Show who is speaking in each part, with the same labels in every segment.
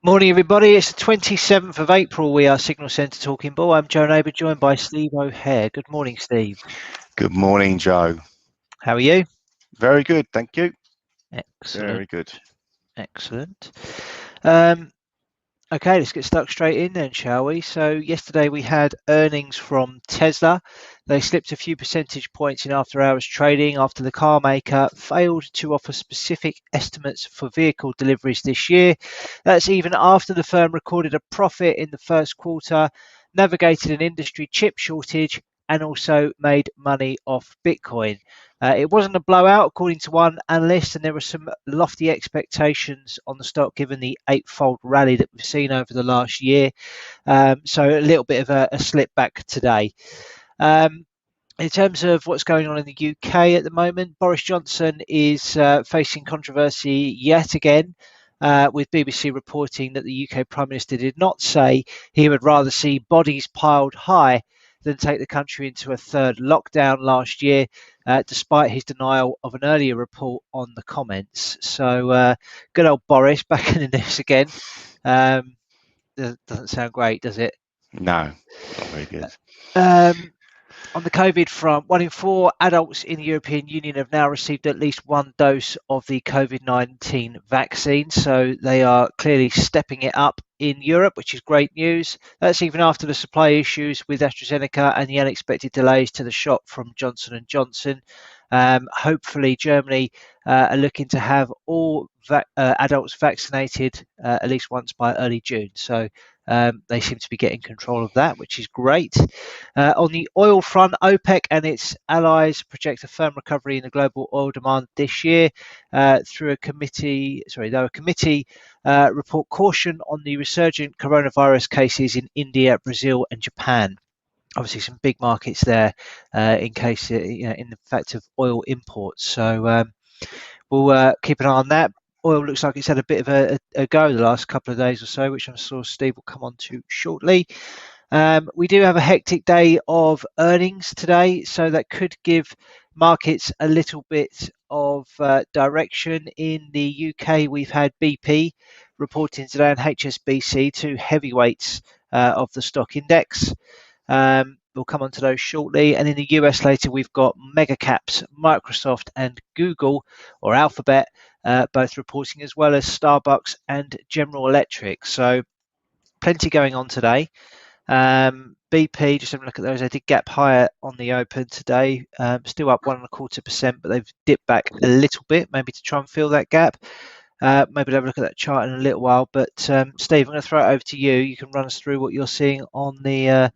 Speaker 1: Morning, everybody. It's the 27th of April. We are Signal Centre Talking Ball. I'm Joe Neighbour, joined by Steve O'Hare. Good morning, Steve.
Speaker 2: Good morning, Joe.
Speaker 1: How are you?
Speaker 2: Very good, thank you.
Speaker 1: Excellent.
Speaker 2: Very good.
Speaker 1: Excellent. Okay, let's get stuck straight in then, shall we? So yesterday we had earnings from Tesla. They slipped a few percentage points in after hours trading after the car maker failed to offer specific estimates for vehicle deliveries this year. That's even after the firm recorded a profit in the first quarter, navigated an industry chip shortage, and also made money off Bitcoin. It wasn't a blowout, according to one analyst, and there were some lofty expectations on the stock given the eightfold rally that we've seen over the last year. So a little bit of a slip back today. In terms of what's going on in the UK at the moment, Boris Johnson is facing controversy yet again. With BBC reporting that the UK Prime Minister did not say he would rather see bodies piled high than take the country into a third lockdown last year, despite his denial of an earlier report on the comments. So good old Boris back in the news again. Doesn't sound great, does it?
Speaker 2: No, not very good.
Speaker 1: On the COVID front, 1 in 4 adults in the European Union have now received at least one dose of the COVID-19 vaccine. So they are clearly stepping it up in Europe, which is great news. That's even after the supply issues with AstraZeneca and the unexpected delays to the shot from Johnson & Johnson. Hopefully, Germany are looking to have all adults vaccinated at least once by early June. So they seem to be getting control of that, which is great. On the oil front, OPEC and its allies project a firm recovery in the global oil demand this year through a committee. Though a committee report caution on the resurgent coronavirus cases in India, Brazil, and Japan. Obviously, some big markets there in case, in the fact of oil imports. So we'll keep an eye on that. Oil looks like it's had a bit of a go the last couple of days or so, which I'm sure Steve will come on to shortly. We do have a hectic day of earnings today, so that could give markets a little bit of direction. In the UK, we've had BP reporting today and HSBC, two heavyweights of the stock index. We'll come on to those shortly. And in the US later, we've got mega caps, Microsoft and Google, or Alphabet, both reporting, as well as Starbucks and General Electric. So plenty going on today. BP, just having a look at those, they did gap higher on the open today, still up 1.25%, but they've dipped back a little bit, maybe to try and fill that gap. Maybe we'll have a look at that chart in a little while. But Steve, I'm going to throw it over to you. You can run us through what you're seeing on the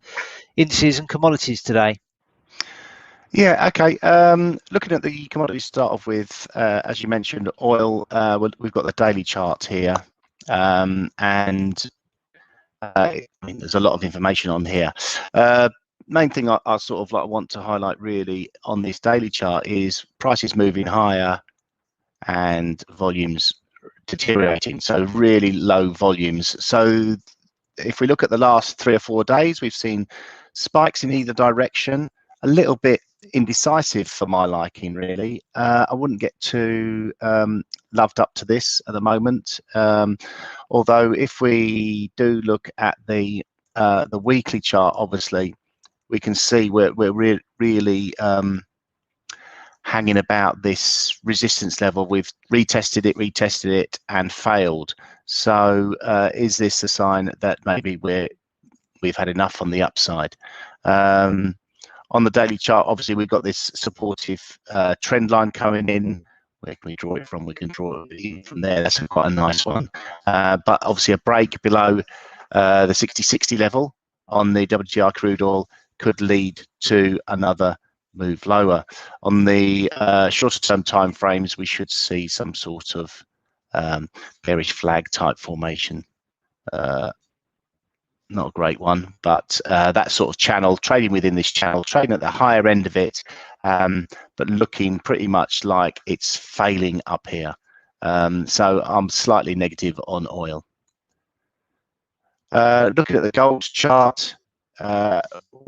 Speaker 1: indices and commodities today.
Speaker 2: Yeah, okay. Looking at the commodities, start off with, as you mentioned, oil. We've got the daily chart here, and I mean, there's a lot of information on here. Main thing I sort of want to highlight really on this daily chart is prices moving higher and volumes deteriorating. So really low volumes. So if we look at the last 3 or 4 days, we've seen spikes in either direction, a little bit indecisive for my liking, really. I wouldn't get too loved up to this at the moment. Although if we do look at the weekly chart, obviously, we can see we're really hanging about this resistance level. We've retested it and failed. So is this a sign that maybe we've had enough on the upside? On the daily chart, obviously, we've got this supportive trend line coming in. Where can we draw it from? We can draw it from there. That's quite a nice one. But obviously, a break below the 60-60 level on the WTI crude oil could lead to another move lower. On the shorter term time frames, we should see some sort of bearish flag type formation. Not a great one, but that sort of channel, trading within this channel, trading at the higher end of it, but looking pretty much like it's failing up here. So I'm slightly negative on oil. Looking at the gold chart,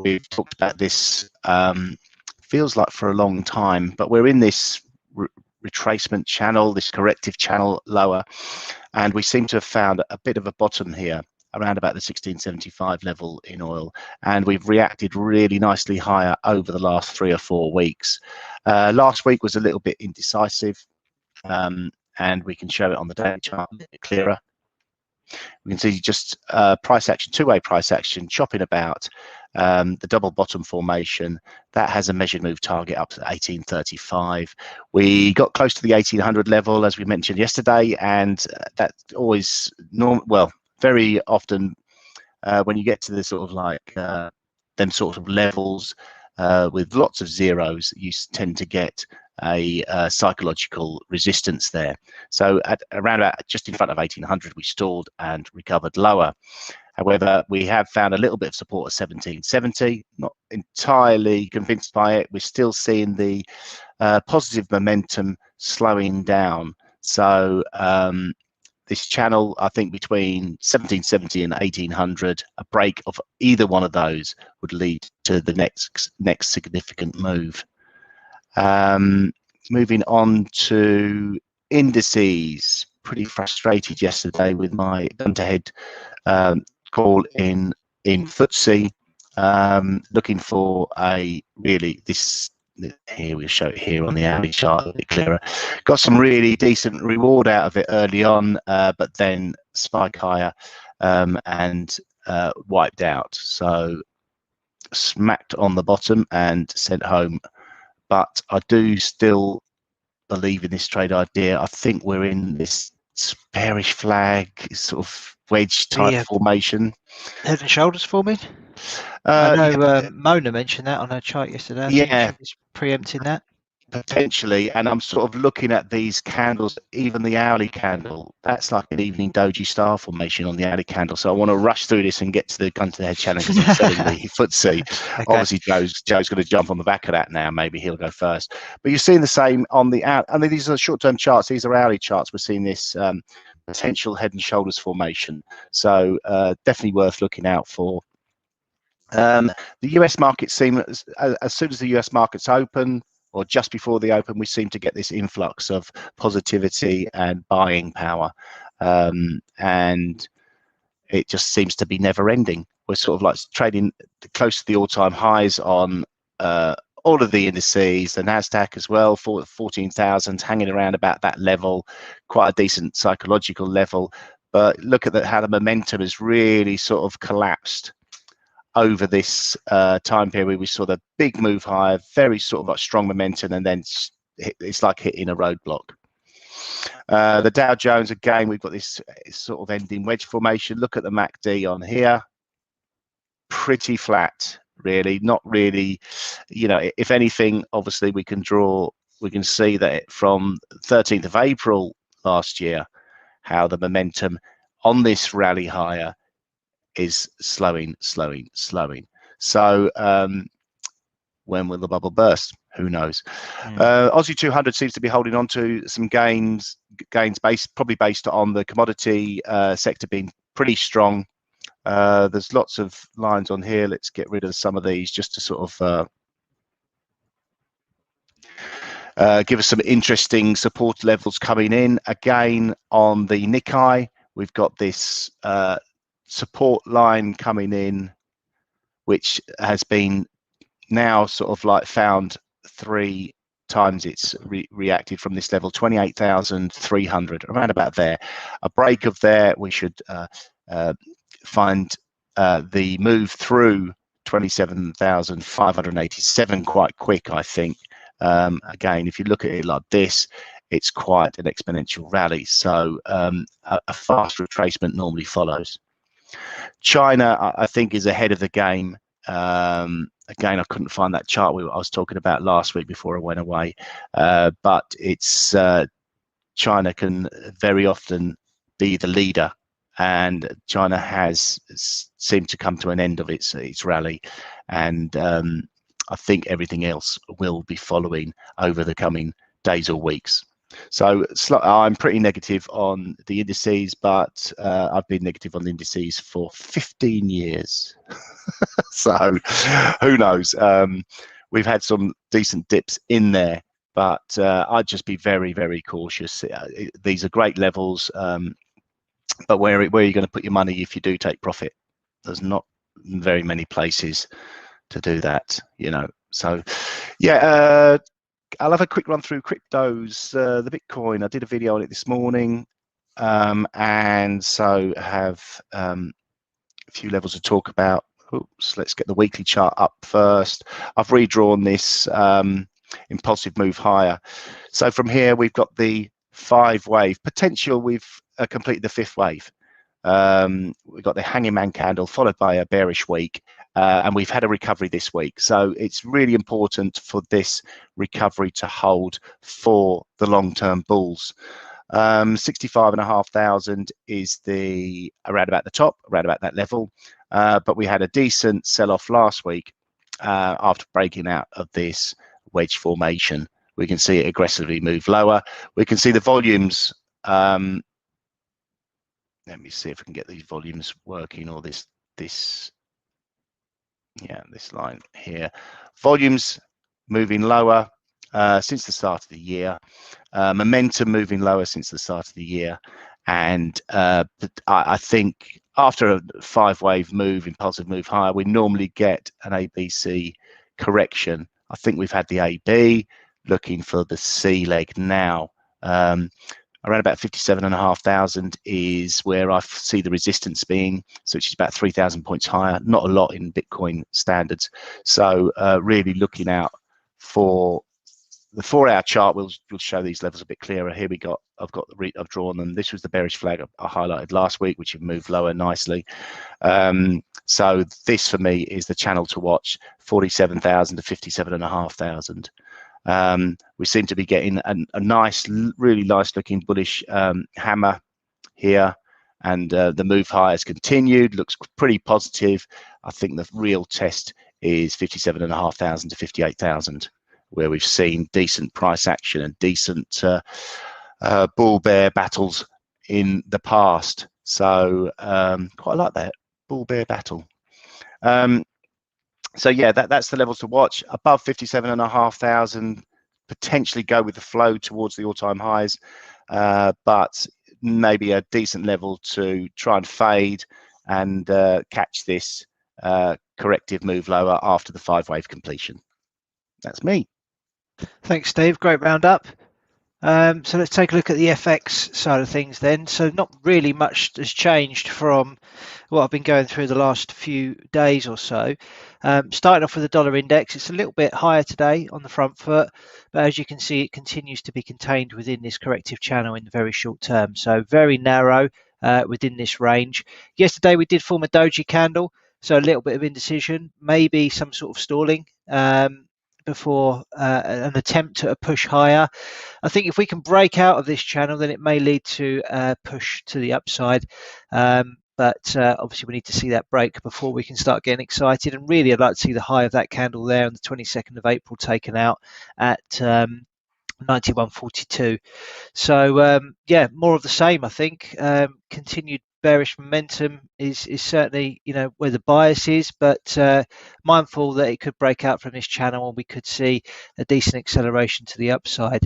Speaker 2: we've talked about this, feels like for a long time, but we're in this retracement channel, this corrective channel lower, and we seem to have found a bit of a bottom here around about the 1675 level in oil, and we've reacted really nicely higher over the last 3 or 4 weeks. Last week was a little bit indecisive, and we can show it on the daily chart a bit clearer. We can see just price action, two-way price action, chopping about the double bottom formation. That has a measured move target up to 1835. We got close to the 1800 level, as we mentioned yesterday, and that always, very often when you get to the sort of like them sort of levels with lots of zeros, you tend to get a psychological resistance there. So at around about just in front of 1800, we stalled and recovered lower. However, we have found a little bit of support at 1770. Not entirely convinced by it. We're still seeing the positive momentum slowing down. So this channel, I think between 1770 and 1800, a break of either one of those would lead to the next significant move. Moving on to indices. Pretty frustrated yesterday with my gun-to-head call in FTSE, looking for a really here we'll show it here on the hourly chart a bit clearer. Got some really decent reward out of it early on, but then spike higher and wiped out. So smacked on the bottom and sent home. But I do still believe in this trade idea. I think we're in this bearish flag sort of wedge type formation.
Speaker 1: Head and shoulders forming. I know Mona mentioned that on her chart yesterday. I think she was preempting that.
Speaker 2: Potentially, and I'm sort of looking at these candles, even the hourly candle, that's like an evening doji star formation on the hourly candle. So I want to rush through this and get to the gun to the head challenge because I'm selling the FTSE. Okay. Obviously, Joe's going to jump on the back of that now. Maybe he'll go first. But you're seeing the same on the out. I mean, these are short-term charts. These are hourly charts. We're seeing this potential head and shoulders formation. So definitely worth looking out for. The US market seems, as soon as the US markets open, or just before they open, we seem to get this influx of positivity and buying power, and it just seems to be never ending. We're sort of like trading close to the all-time highs on all of the indices, the Nasdaq as well, 14,000, hanging around about that level, quite a decent psychological level. But look at how the momentum has really sort of collapsed over this time period. We saw the big move higher, very sort of like strong momentum, and then it's like hitting a roadblock. The Dow Jones, again, we've got this sort of ending wedge formation. Look at the MACD on here. Pretty flat, really. Not really, you know, if anything, obviously we can see that from 13th of April last year, how the momentum on this rally higher is slowing. So when will the bubble burst? Who knows? Aussie 200 seems to be holding on to some gains probably based on the commodity sector being pretty strong. There's lots of lines on here. Let's get rid of some of these just to sort of give us some interesting support levels coming in. Again, on the Nikkei, we've got this support line coming in, which has been now sort of like found 3 times it's reacted from this level, 28,300, around about there. A break of there, we should find the move through 27,587 quite quick, I think. Again, if you look at it like this, it's quite an exponential rally. So a fast retracement normally follows. China, I think, is ahead of the game. Again, I couldn't find that chart I was talking about last week before I went away, but it's China can very often be the leader, and China has seemed to come to an end of its rally, and I think everything else will be following over the coming days or weeks. So I'm pretty negative on the indices, but I've been negative on the indices for 15 years. So who knows? We've had some decent dips in there, but I'd just be very, very cautious. These are great levels, but where are you going to put your money if you do take profit? There's not very many places to do that, you know. So yeah, I'll have a quick run through cryptos. The Bitcoin, I did a video on it this morning, and so have a few levels to talk about. Oops, let's get the weekly chart up first. I've redrawn this impulsive move higher. So from here, we've got the 5-wave potential. We've completed the 5th wave. We've got the hanging man candle followed by a bearish week, and we've had a recovery this week. So it's really important for this recovery to hold for the long-term bulls. 65,500 is the around about the top, around about that level. But we had a decent sell-off last week after breaking out of this wedge formation. We can see it aggressively move lower. We can see the volumes. Let me see if I can get these volumes working, or this line here. Volumes moving lower since the start of the year. Momentum moving lower since the start of the year. And I think after a 5-wave move, impulsive move higher, we normally get an ABC correction. I think we've had the AB, looking for the C leg now. Around about 57,500 is where I see the resistance being, so which is about 3,000 points higher. Not a lot in Bitcoin standards. So really looking out for the 4-hour chart. We'll show these levels a bit clearer. Here we got. I've drawn them. This was the bearish flag I highlighted last week, which have moved lower nicely. So this for me is the channel to watch: 47,000 to 57,500. We seem to be getting a nice, really nice looking bullish hammer here, and the move higher has continued. Looks pretty positive. I think the real test is 57,500 to 58,000, where we've seen decent price action and decent bull bear battles in the past. So quite like that bull bear battle. So yeah, that's the levels to watch. Above 57,500, potentially go with the flow towards the all-time highs, but maybe a decent level to try and fade and catch this corrective move lower after the 5-wave completion. That's me.
Speaker 1: Thanks, Steve. Great roundup. So let's take a look at the FX side of things then. So not really much has changed from what I've been going through the last few days or so. Starting off with the dollar index, it's a little bit higher today on the front foot, but as you can see, it continues to be contained within this corrective channel in the very short term. So very narrow within this range. Yesterday we did form a doji candle, so a little bit of indecision, maybe some sort of stalling before an attempt at a push higher. I think if we can break out of this channel, then it may lead to a push to the upside. But obviously we need to see that break before we can start getting excited. And really, I'd like to see the high of that candle there on the 22nd of April taken out at 91.42. So yeah, more of the same, I think. Continued bearish momentum is certainly, you know, where the bias is, but mindful that it could break out from this channel and we could see a decent acceleration to the upside.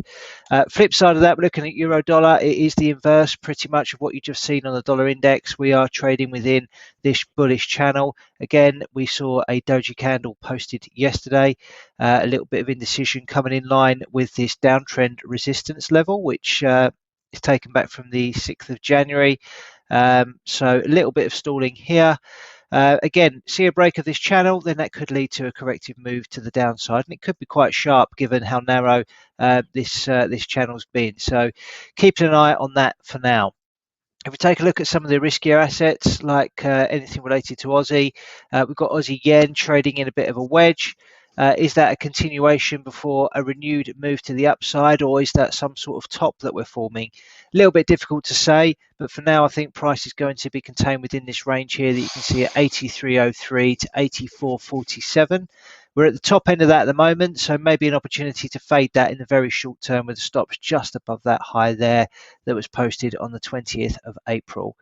Speaker 1: Flip side of that, we're looking at euro dollar. It is the inverse pretty much of what you've just seen on the dollar index. We are trading within this bullish channel. Again, we saw a doji candle posted yesterday, a little bit of indecision coming in line with this downtrend resistance level, which is taken back from the 6th of January. So a little bit of stalling here. Again, see a break of this channel, then that could lead to a corrective move to the downside, and it could be quite sharp given how narrow this channel's been. So keeping an eye on that for now. If we take a look at some of the riskier assets, like anything related to Aussie, we've got Aussie Yen trading in a bit of a wedge. Is that a continuation before a renewed move to the upside, or is that some sort of top that we're forming? A little bit difficult to say, but for now I think price is going to be contained within this range here that you can see at 83.03 to 84.47. We're at the top end of that at the moment, so maybe an opportunity to fade that in the very short term with the stops just above that high there that was posted on the 20th of April.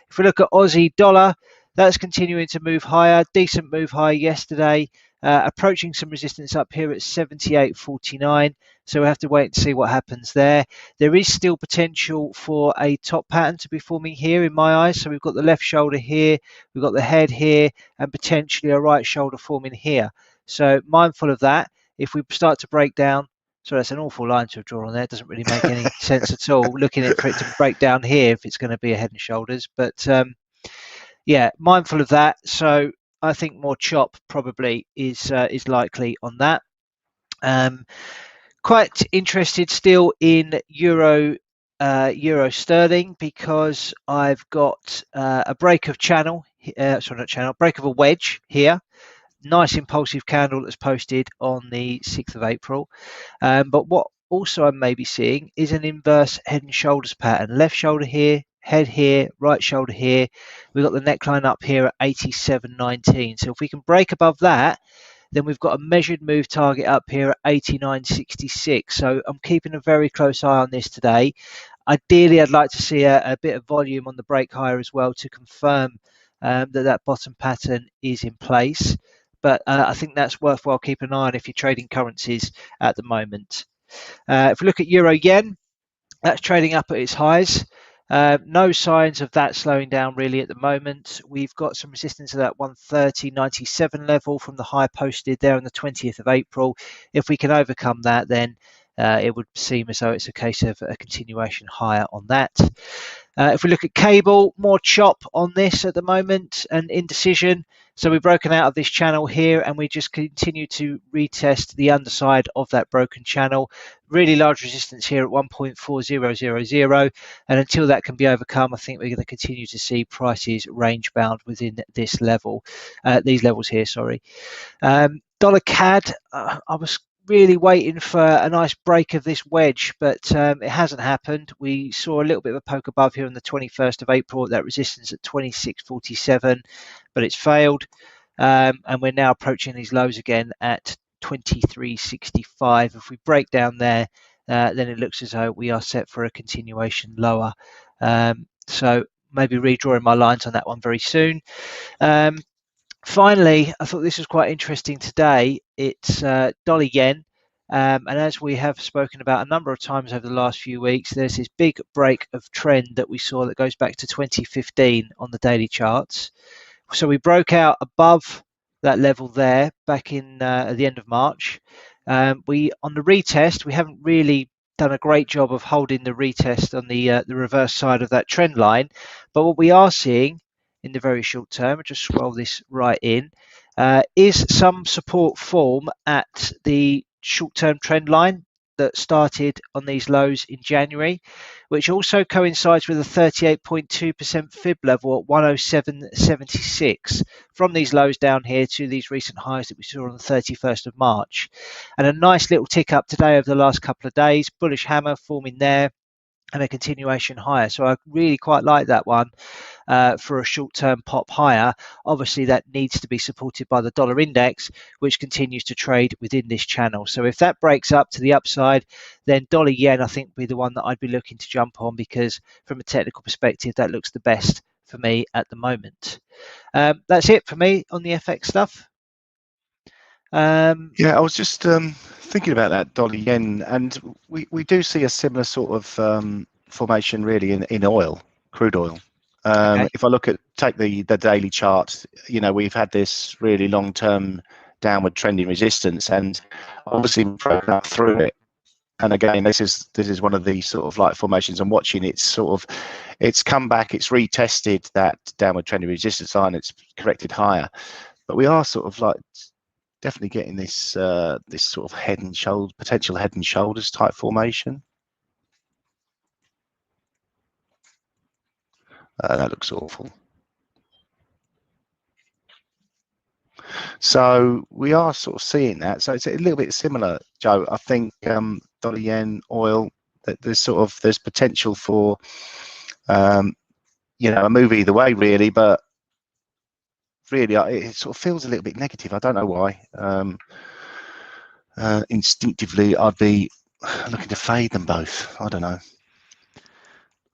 Speaker 1: If we look at Aussie dollar, That's continuing to move higher. Decent move higher yesterday, approaching some resistance up here at 78.49. So we'll have to wait and see what happens there. There is still potential for a top pattern to be forming here in my eyes. So we've got the left shoulder here, we've got the head here, and potentially a right shoulder forming here. So mindful of that. If we start to break down, sorry, that's an awful line to draw on there. It doesn't really make any sense at all. Looking at for it to break down here if it's going to be a head and shoulders. But yeah, mindful of that. So I think more chop probably is likely on that. Quite interested still in euro sterling, because I've got a break of channel, sorry, not channel, break of a wedge here. Nice impulsive candle that's posted on the 6th of April. But what also I may be seeing is an inverse head and shoulders pattern. Left shoulder here, head here, right shoulder here. We've got the neckline up here at 87.19. So if we can break above that, then we've got a measured move target up here at 89.66. So I'm keeping a very close eye on this today. Ideally, I'd like to see a bit of volume on the break higher as well to confirm that bottom pattern is in place. But I think that's worthwhile keeping an eye on if you're trading currencies at the moment. If we look at euro yen, that's trading up at its highs. No signs of that slowing down really at the moment. We've got some resistance at that 130.97 level from the high posted there on the 20th of April. If we can overcome that, then it would seem as though it's a case of a continuation higher on that. If we look at cable, more chop on this at the moment, and indecision. So we've broken out of this channel here, and we just continue to retest the underside of that broken channel. Really large resistance here at 1.4000, and until that can be overcome, I think we're going to continue to see prices range bound within this level, these levels here. Sorry. Dollar CAD, I was really waiting for a nice break of this wedge, but it hasn't happened. We saw a little bit of a poke above here on the 21st of April at that resistance at 26.47, but it's failed, and we're now approaching these lows again at 23.65. If we break down there, then it looks as though we are set for a continuation lower. So maybe redrawing my lines on that one very soon. Finally, I thought this was quite interesting today. It's dollar yen. And as we have spoken about a number of times over the last few weeks, there's this big break of trend that we saw that goes back to 2015 on the daily charts. So we broke out above that level there back in at the end of March. On the retest, we haven't really done a great job of holding the retest on the reverse side of that trend line. But what we are seeing in the very short term, I'll just scroll this right in, is some support form at the short-term trend line that started on these lows in January, which also coincides with a 38.2% fib level at 107.76 from these lows down here to these recent highs that we saw on the 31st of March. And a nice little tick up today over the last couple of days, bullish hammer forming there, and a continuation higher. So I really quite like that one for a short-term pop higher. Obviously, that needs to be supported by the dollar index, which continues to trade within this channel. So if that breaks up to the upside, then dollar yen, I think, would be the one that I'd be looking to jump on, because from a technical perspective, that looks the best for me at the moment. That's it for me on the FX stuff.
Speaker 2: Yeah, I was just thinking about that dollar yen, and we do see a similar sort of formation really in oil, crude oil.
Speaker 1: Okay.
Speaker 2: If I take the daily chart, you know, we've had this really long-term downward trending resistance, and obviously we've broken up through it. And again, this is one of the sort of like formations I'm watching. It's come back, it's retested that downward trending resistance line, it's corrected higher, but we are sort of like definitely getting this this sort of potential head and shoulders type formation. That looks awful. So we are sort of seeing that. So it's a little bit similar, Joe. I think dollar yen, oil, that there's potential for you know, a move either way really, but really it sort of feels a little bit negative. I don't know why. Instinctively, I'd be looking to fade them both. I don't know.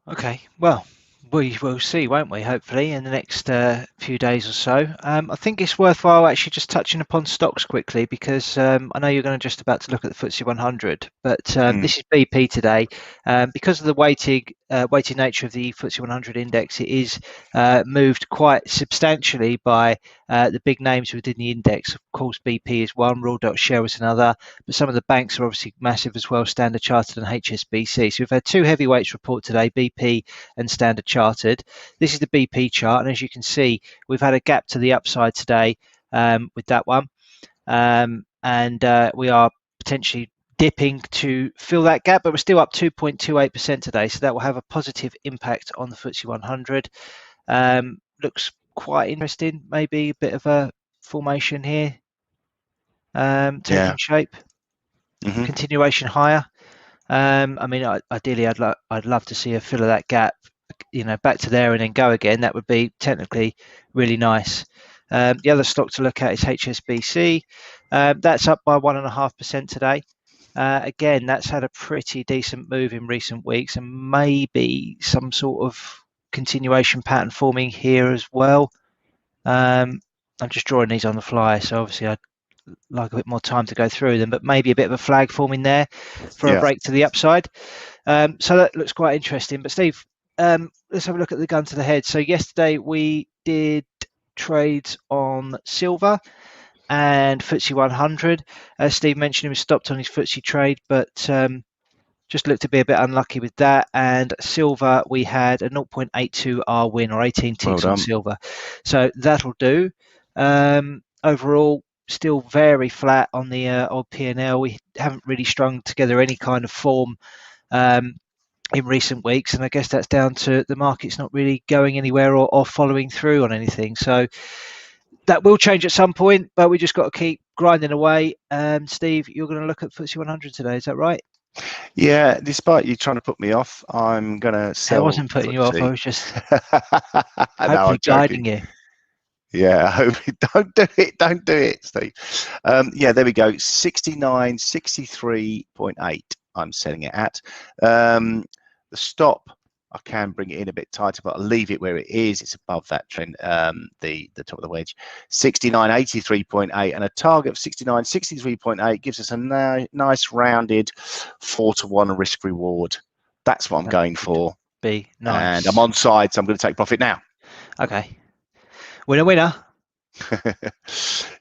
Speaker 1: Okay. Well, We will see, won't we, hopefully, in the next few days or so. I think it's worthwhile actually just touching upon stocks quickly because I know you're going to just about to look at the FTSE 100, but this is BP today. Because of the weighted nature of the FTSE 100 index, it is moved quite substantially by the big names within the index. Of course, BP is one, Royal Dutch Shell is another, but some of the banks are obviously massive as well, Standard Chartered and HSBC. So we've had two heavyweights report today, BP and Standard Chartered. This is the BP chart, and as you can see, we've had a gap to the upside today with that one, and we are potentially dipping to fill that gap, but we're still up 2.28% today, so that will have a positive impact on the FTSE 100. Looks quite interesting, maybe a bit of a formation here taking shape. Continuation higher. I mean, ideally, I'd love to see a fill of that gap, back to there and then go again. That would be technically really nice. The other stock to look at is HSBC. That's up by 1.5% today. Again, that's had a pretty decent move in recent weeks, and maybe some sort of continuation pattern forming here as well. I'm just drawing these on the fly, so obviously I'd like a bit more time to go through them, but maybe a bit of a flag forming there for a break to the upside. So that looks quite interesting. But Steve, let's have a look at the gun to the head. So yesterday we did trades on silver and FTSE 100. As Steve mentioned, he was stopped on his FTSE trade, but just looked to be a bit unlucky with that. And silver, we had a 0.82R win, or 18 ticks on silver. So that'll do. Overall, still very flat on the old P&L. We haven't really strung together any kind of form in recent weeks, and I guess that's down to the market's not really going anywhere or following through on anything. So that will change at some point, but we just got to keep grinding away. Steve, you're going to look at FTSE 100 today, is that right?
Speaker 2: Yeah, despite you trying to put me off, I'm going to sell.
Speaker 1: I wasn't putting you off, I was just hopefully guiding you.
Speaker 2: Yeah, I hope don't do it, Steve. Yeah, there we go. 69.63.8. I'm selling it at. The stop, I can bring it in a bit tighter, but I'll leave it where it is. It's above that trend, the top of the wedge. 69.83.8 and a target of 69.63.8 gives us a nice rounded 4-to-1 risk reward. That's what I'm going for.
Speaker 1: Be nice.
Speaker 2: And I'm on side, so I'm going to take profit now.
Speaker 1: Okay. Winner.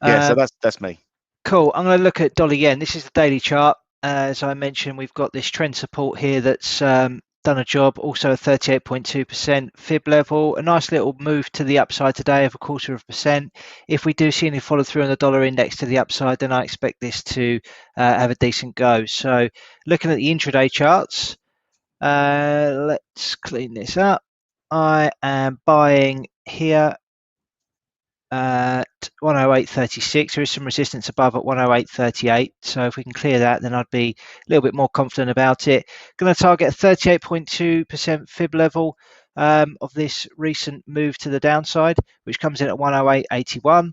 Speaker 2: Yeah, so that's me.
Speaker 1: Cool. I'm going to look at dollar yen. This is the daily chart. As I mentioned, we've got this trend support here that's done a job. Also a 38.2% fib level. A nice little move to the upside today of 0.25%. If we do see any follow through on the dollar index to the upside, then I expect this to have a decent go. So looking at the intraday charts, let's clean this up. I am buying here at 108.36. There is some resistance above at 108.38, so if we can clear that, then I'd be a little bit more confident about it. Going to target a 38.2% fib level of this recent move to the downside, which comes in at 108.81.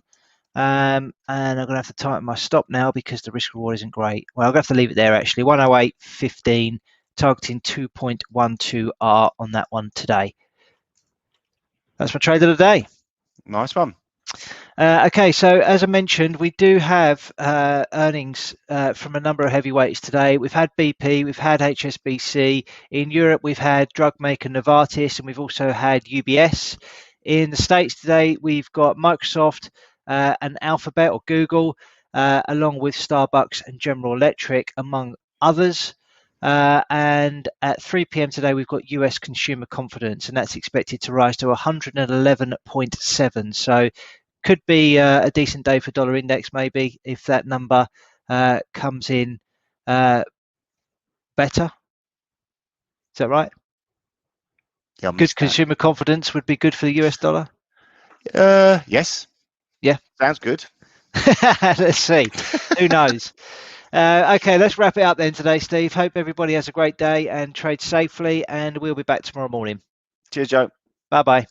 Speaker 1: And I'm going to have to tighten my stop now because the risk reward isn't great. Well, I'm going to have to leave it there actually. 108.15, targeting 2.12R on that one today. That's my trade of the day.
Speaker 2: Nice one.
Speaker 1: Okay, so as I mentioned, we do have earnings from a number of heavyweights today. We've had BP, we've had HSBC. In Europe, we've had drug maker Novartis, and we've also had UBS. In the States today, we've got Microsoft and Alphabet or Google, along with Starbucks and General Electric, among others. And at 3 p.m. today, we've got US consumer confidence, and that's expected to rise to 111.7. So could be a decent day for dollar index, maybe, if that number comes in better. Is that right?
Speaker 2: Yeah,
Speaker 1: good consumer confidence would be good for the US dollar?
Speaker 2: Yes.
Speaker 1: Yeah.
Speaker 2: Sounds good.
Speaker 1: Let's see. Who knows? Okay, let's wrap it up then today, Steve. Hope everybody has a great day and trade safely, and we'll be back tomorrow morning.
Speaker 2: Cheers, Joe.
Speaker 1: Bye-bye.